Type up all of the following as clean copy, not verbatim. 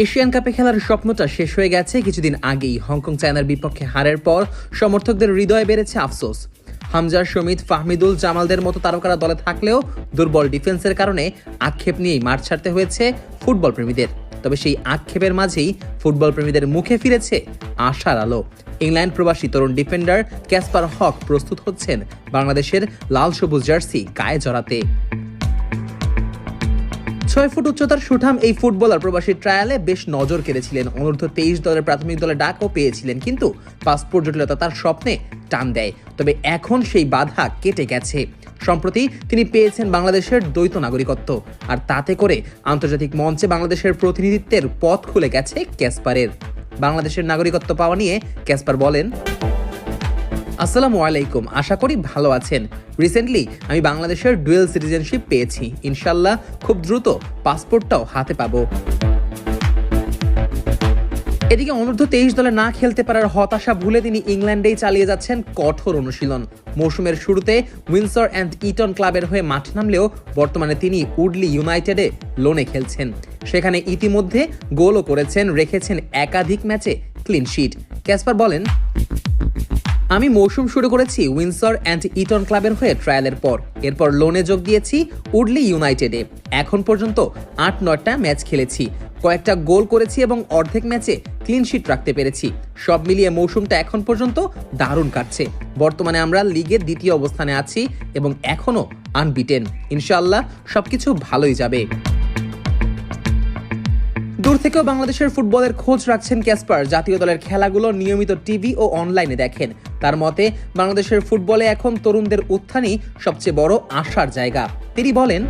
Asian কাপে খেলার স্বপ্নটা শেষ হয়ে গেছে কিছুদিন আগেই। হংকং চায়নার বিপক্ষে হারের পর সমর্থকদের হৃদয়ে বেড়েছে আফসোস। হামজা, শমিত, ফাহমিদুল, জামালদের মতো তারকারা দলে থাকলেও দুর্বল ডিফেন্সের কারণে আক্ষেপ নিয়েই মাঠ ছাড়তে হয়েছে ফুটবল প্রেমীদের। তবে সেই আক্ষেপের মাঝেই ফুটবল প্রেমীদের মুখে ফিরেছে আশার আলো। ইংল্যান্ড প্রবাসী তরুণ ডিফেন্ডার ক্যাসপার হক প্রস্তুত হচ্ছেন বাংলাদেশের লাল সবুজ জার্সি গায়ে জড়াতে। 6 ফুট উচ্চতার সুঠাম এই ফুটবলার প্রবাসী ট্রায়ালে বেশ নজর কেড়েছিলেন। অনূর্ধ্ব 23 দলের প্রাথমিক দলে ডাকও পেয়েছিলেন, কিন্তু পাসপোর্ট জটিলতা তার স্বপ্নে টান দেয়। তবে এখন সেই বাধা কেটে গেছে। সম্প্রতি তিনি পেয়েছেন বাংলাদেশের দ্বৈত নাগরিকত্ব, আর তাতে করে আন্তর্জাতিক মঞ্চে বাংলাদেশের প্রতিনিধিত্বের পথ খুলে গেছে ক্যাসপারের। বাংলাদেশের নাগরিকত্ব পাওয়া নিয়ে ক্যাসপার বলেন, আসসালামু আলাইকুম, আশা করি ভালো আছেন। রিসেন্টলি আমি বাংলাদেশের ডুয়েল সিটিজেনশিপ পেয়েছি। ইনশাল্লাহ খুব দ্রুত পাসপোর্টটাও হাতে পাবো। এদিকে অনূর্ধ্ব 23 দলে না খেলতে পারার হতাশা ভুলে তিনি ইংল্যান্ডেই চালিয়ে যাচ্ছেন কঠোর অনুশীলন। মৌসুমের শুরুতে উইন্ডসর অ্যান্ড ইটন ক্লাবের হয়ে মাঠ নামলেও বর্তমানে তিনি উডলি ইউনাইটেডে লোনে খেলছেন। সেখানে ইতিমধ্যে গোলও করেছেন, রেখেছেন একাধিক ম্যাচে ক্লিন শিট। ক্যাসপার বলেন, আমি মৌসুম শুরু করেছি উইন্ডসর অ্যান্ড ইটন ক্লাবের হয়ে ট্রায়ালের পর, এরপর লোনে যোগ দিয়েছি উডলি ইউনাইটেডে। এখন পর্যন্ত 8-9টা ম্যাচ খেলেছি, কয়েকটা গোল করেছি এবং অর্ধেক ম্যাচে ক্লিন শিট রাখতে পেরেছি। সব মিলিয়ে মৌসুমটা এখন পর্যন্ত দারুণ কাটছে। বর্তমানে আমরা লিগের 2য় অবস্থানে আছি এবং এখনো আনবিটেন। ইনশাআল্লাহ সবকিছু ভালোই যাবে। দূর থেকেও বাংলাদেশের ফুটবলের খোঁজ রাখছেন ক্যাসপার। জাতীয় দলের খেলাগুলো নিয়মিত টিভি ও অনলাইনে দেখেন। তার মতে বাংলাদেশের ফুটবলে এখন তরুণদের উত্থানই সবচেয়ে বড় আশার জায়গা। তিনি বলেন,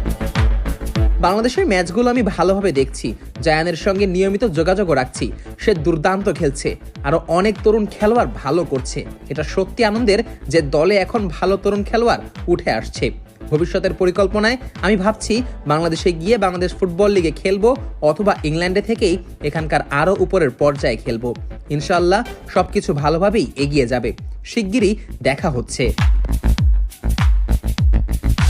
বাংলাদেশের ম্যাচগুলো আমি ভালোভাবে দেখছি, জায়ানের সঙ্গে নিয়মিত যোগাযোগও রাখছি। সে দুর্দান্ত খেলছে, আরো অনেক তরুণ খেলোয়াড় ভালো করছে। এটা সত্যি আনন্দের যে দলে এখন ভালো তরুণ খেলোয়াড় উঠে আসছে। ভবিষ্যতের পরিকল্পনায় আমি ভাবছি বাংলাদেশে গিয়ে বাংলাদেশ ফুটবল লিগে খেলবো, অথবা ইংল্যান্ডে থেকেই এখানকার আরো উপরের পর্যায়ে খেলবো। ইনশাআল্লাহ সবকিছু ভালোভাবেই এগিয়ে যাবে। শিগগিরই দেখা হচ্ছে।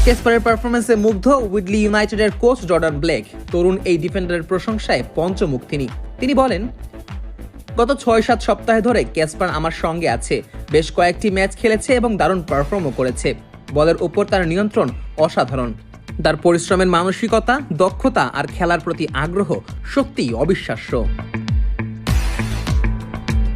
ক্যাসপারের পারফরমেন্সে মুগ্ধ উডলি ইউনাইটেডের কোচ জর্ডান ব্লেক। তরুণ এই ডিফেন্ডারের প্রশংসায় পঞ্চমুখ তিনি বলেন, গত 6-7 সপ্তাহ ধরে ক্যাসপার আমার সঙ্গে আছে। বেশ কয়েকটি ম্যাচ খেলেছে এবং দারুণ পারফর্মও করেছে। বলের উপর তার নিয়ন্ত্রণ অসাধারণ। তার পরিশ্রমের মানসিকতা, দক্ষতা আর খেলার প্রতি আগ্রহ সত্যিই অবিশ্বাস্য।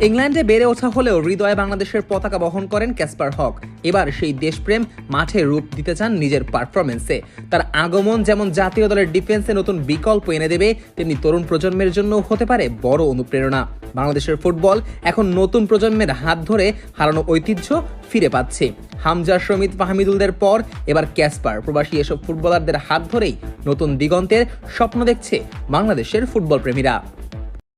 ইংল্যান্ডে বেড়ে ওঠা হলেও হৃদয়ে বাংলাদেশের পতাকা বহন করেন ক্যাসপার হক। এবার সেই দেশপ্রেম মাঠে রূপ দিতে চান নিজের পারফরমেন্সে। তার আগমন যেমন জাতীয় দলের ডিফেন্সে নতুন বিকল্প এনে দেবে, তেমনি তরুণ প্রজন্মের জন্য হতে পারে বড় অনুপ্রেরণা। বাংলাদেশের ফুটবল এখন নতুন প্রজন্মের হাত ধরে হারানো ঐতিহ্য ফিরে পাচ্ছে। হামজা, শমিত, ফাহমিদুলদের পর এবার ক্যাসপার। প্রবাসী এসব ফুটবলারদের হাত ধরেই নতুন দিগন্তের স্বপ্ন দেখছে বাংলাদেশের ফুটবল প্রেমীরা।